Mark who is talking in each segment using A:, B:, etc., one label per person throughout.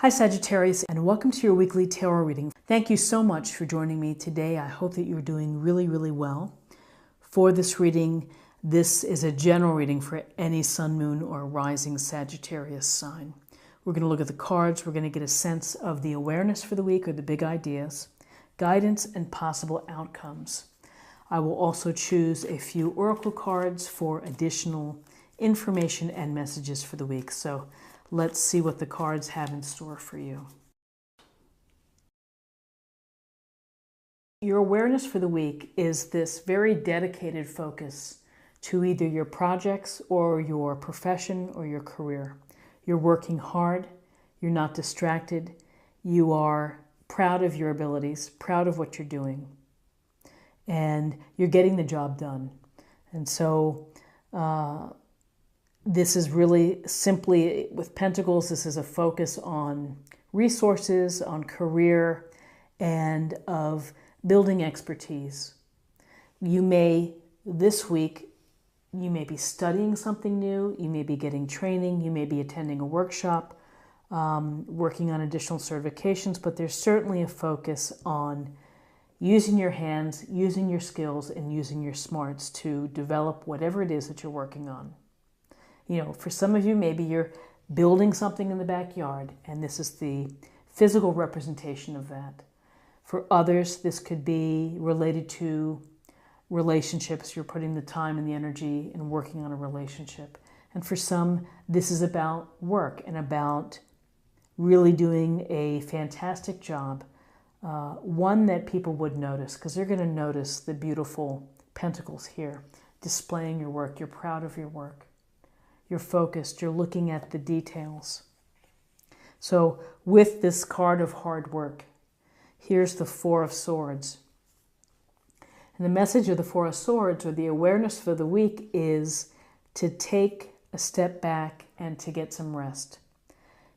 A: Hi Sagittarius, and welcome to your weekly tarot reading. Thank you so much for joining me today. I hope that you're doing really well. For this reading, this is a general reading for any sun, moon, or rising Sagittarius sign. We're going to look at the cards. We're going to get a sense of the awareness for the week or the big ideas, guidance, and possible outcomes. I will also choose a few oracle cards for additional information and messages for the week. So let's see what the cards have in store for you. Your awareness for the week is this very dedicated focus to either your projects or your profession or your career. You're working hard, you're not distracted, you are proud of your abilities, proud of what you're doing, and you're getting the job done. And so this is really simply, with Pentacles, this is a focus on resources, on career, and of building expertise. You may, this week, you may be studying something new, you may be getting training, you may be attending a workshop, working on additional certifications, but there's certainly a focus on using your hands, using your skills, and using your smarts to develop whatever it is that you're working on. You know, for some of you, maybe you're building something in the backyard, and this is the physical representation of that. For others, this could be related to relationships. You're putting the time and the energy in working on a relationship. And for some, this is about work and about really doing a fantastic job, one that people would notice, because they're going to notice the beautiful pentacles here, displaying your work. You're proud of your work. You're focused, you're looking at the details. So with this card of hard work, here's the Four of Swords. And the message of the Four of Swords, or the awareness for the week, is to take a step back and to get some rest.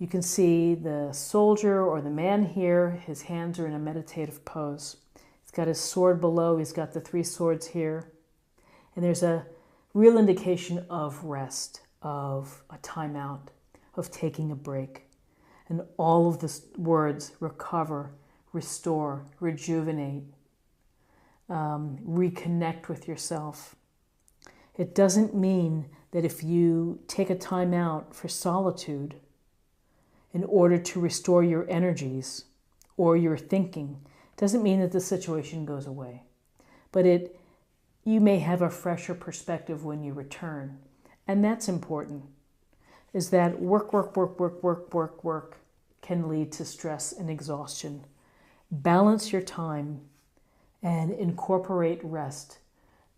A: You can see the soldier or the man here, his hands are in a meditative pose. He's got his sword below, he's got the three swords here. And there's a real indication of rest, of a timeout, of taking a break. And all of the words: recover, restore, rejuvenate, reconnect with yourself. It doesn't mean that if you take a time out for solitude in order to restore your energies or your thinking, it doesn't mean that the situation goes away. But you may have a fresher perspective when you return. And that's important, is that work can lead to stress and exhaustion. Balance your time and incorporate rest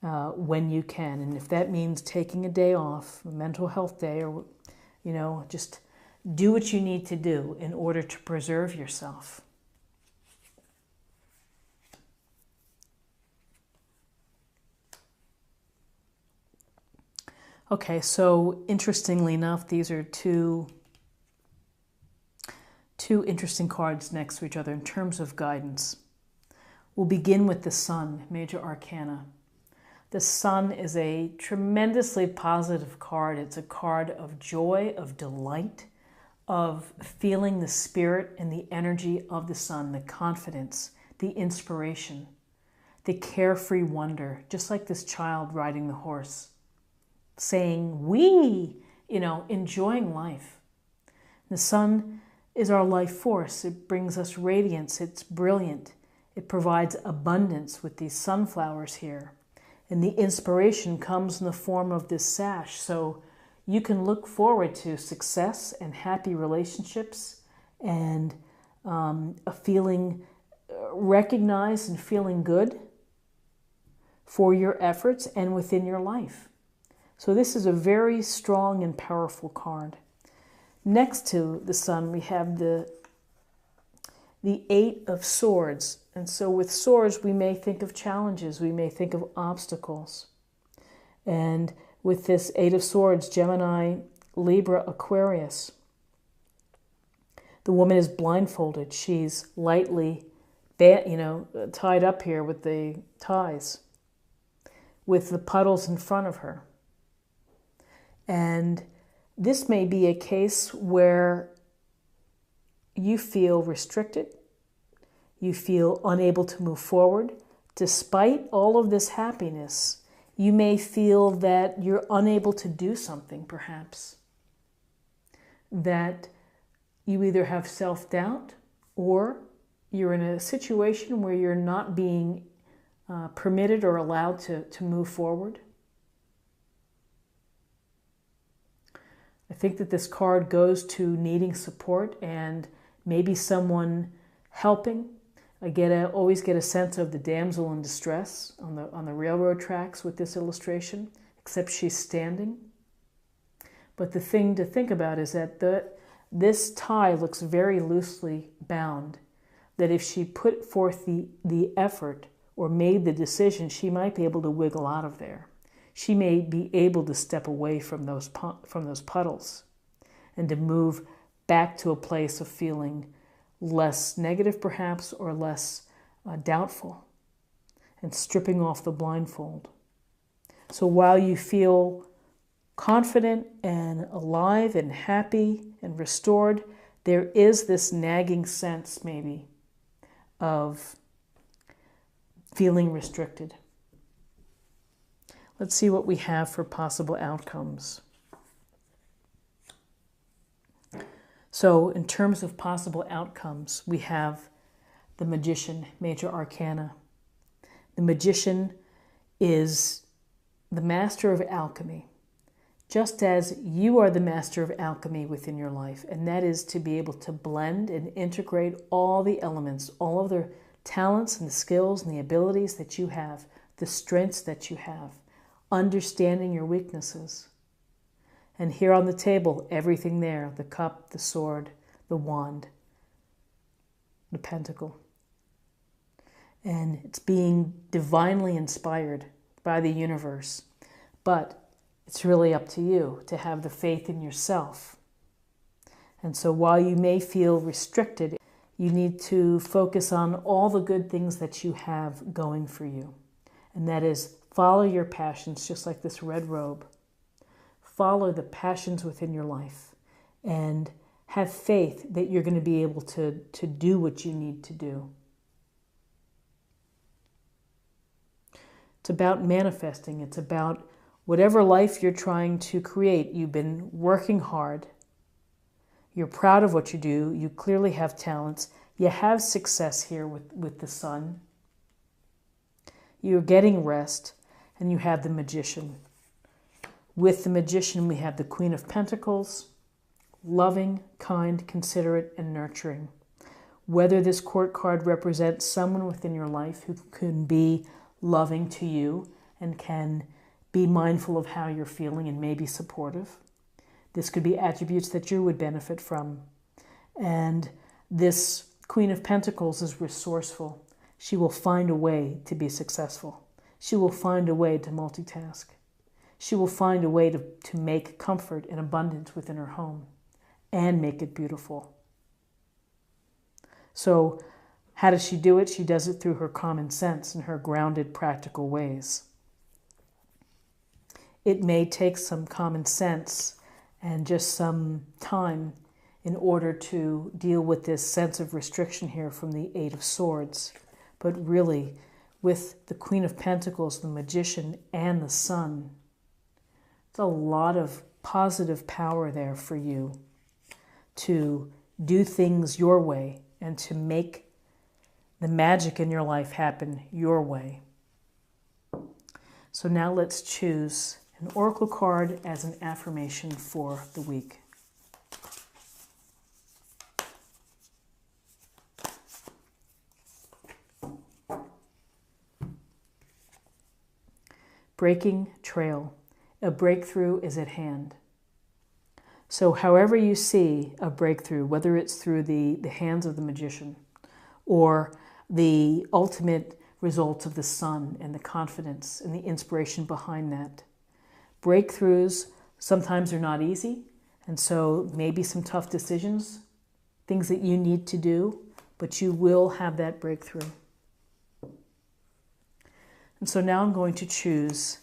A: when you can. And if that means taking a day off, a mental health day, or, just do what you need to do in order to preserve yourself. Okay, so interestingly enough, these are two interesting cards next to each other in terms of guidance. We'll begin with the Sun, Major Arcana. The Sun is a tremendously positive card. It's a card of joy, of delight, of feeling the spirit and the energy of the sun, the confidence, the inspiration, the carefree wonder, just like this child riding the horse, saying, we, enjoying life. The sun is our life force. It brings us radiance. It's brilliant. It provides abundance with these sunflowers here. And the inspiration comes in the form of this sash. So you can look forward to success and happy relationships and a feeling recognized and feeling good for your efforts and within your life. So this is a very strong and powerful card. Next to the Sun, we have the Eight of Swords. And so with swords, we may think of challenges. We may think of obstacles. And with this Eight of Swords, Gemini, Libra, Aquarius, the woman is blindfolded. She's lightly, tied up here with the ties, with the puddles in front of her. And this may be a case where you feel restricted, you feel unable to move forward. Despite all of this happiness, you may feel that you're unable to do something, perhaps. That you either have self-doubt or you're in a situation where you're not being permitted or allowed to move forward. I think that this card goes to needing support and maybe someone helping. I always get a sense of the damsel in distress on the railroad tracks with this illustration, except she's standing. But the thing to think about is that this tie looks very loosely bound, that if she put forth the effort or made the decision, she might be able to wiggle out of there. She may be able to step away from those puddles and to move back to a place of feeling less negative, perhaps, or less doubtful, and stripping off the blindfold. So while you feel confident and alive and happy and restored, there is this nagging sense, maybe, of feeling restricted. Let's see what we have for possible outcomes. So in terms of possible outcomes, we have the Magician, Major Arcana. The Magician is the master of alchemy, just as you are the master of alchemy within your life, and that is to be able to blend and integrate all the elements, all of the talents and the skills and the abilities that you have, the strengths that you have, understanding your weaknesses. And here on the table, everything there, the cup, the sword, the wand, the pentacle. And it's being divinely inspired by the universe. But it's really up to you to have the faith in yourself. And so while you may feel restricted, you need to focus on all the good things that you have going for you. And that is, follow your passions, just like this red robe. Follow the passions within your life and have faith that you're going to be able to do what you need to do. It's about manifesting. It's about whatever life you're trying to create. You've been working hard. You're proud of what you do. You clearly have talents. You have success here with the sun. You're getting rest, and you have the Magician. With the Magician, we have the Queen of Pentacles, loving, kind, considerate, and nurturing. Whether this court card represents someone within your life who can be loving to you and can be mindful of how you're feeling and may be supportive. This could be attributes that you would benefit from. And this Queen of Pentacles is resourceful. She will find a way to be successful. She will find a way to multitask. She will find a way to make comfort and abundance within her home and make it beautiful. So how does she do it? She does it through her common sense and her grounded, practical ways. It may take some common sense and just some time in order to deal with this sense of restriction here from the Eight of Swords. But really, with the Queen of Pentacles, the Magician, and the Sun, it's a lot of positive power there for you to do things your way and to make the magic in your life happen your way. So now let's choose an oracle card as an affirmation for the week. Breaking trail. A breakthrough is at hand. So however you see a breakthrough, whether it's through the hands of the Magician or the ultimate results of the sun and the confidence and the inspiration behind that, breakthroughs sometimes are not easy, and so maybe some tough decisions, things that you need to do, but you will have that breakthrough. And so now I'm going to choose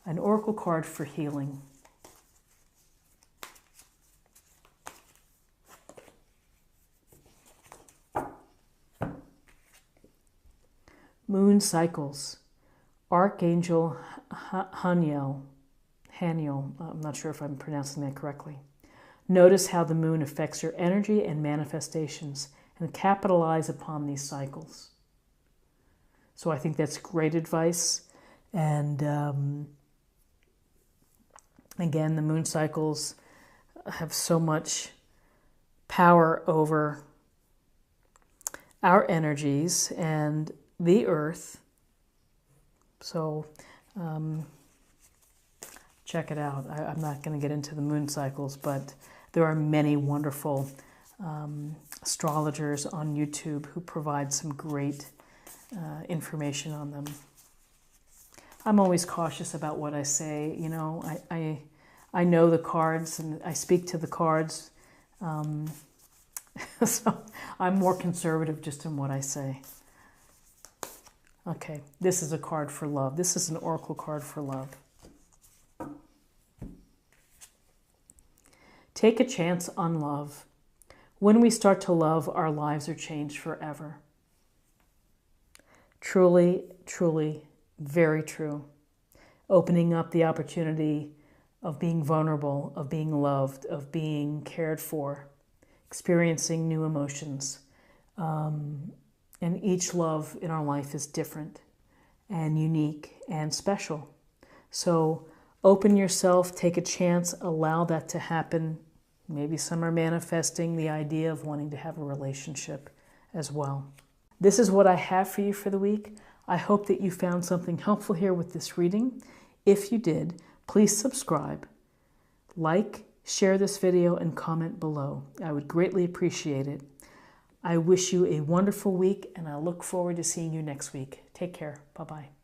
A: an oracle card for healing. Moon cycles. Archangel Haniel, I'm not sure if I'm pronouncing that correctly. Notice how the moon affects your energy and manifestations and capitalize upon these cycles. So I think that's great advice. And again, the moon cycles have so much power over our energies and the earth. So check it out. I'm not going to get into the moon cycles, but there are many wonderful astrologers on YouTube who provide some great information on them. I'm always cautious about what I say. You know, I know the cards and I speak to the cards. So I'm more conservative just in what I say. Okay, this is a card for love. This is an oracle card for love. Take a chance on love. When we start to love, our lives are changed forever. Truly, truly, very true. Opening up the opportunity of being vulnerable, of being loved, of being cared for, experiencing new emotions. And each love in our life is different and unique and special. So open yourself, take a chance, allow that to happen. Maybe some are manifesting the idea of wanting to have a relationship as well. This is what I have for you for the week. I hope that you found something helpful here with this reading. If you did, please subscribe, like, share this video, and comment below. I would greatly appreciate it. I wish you a wonderful week, and I look forward to seeing you next week. Take care. Bye-bye.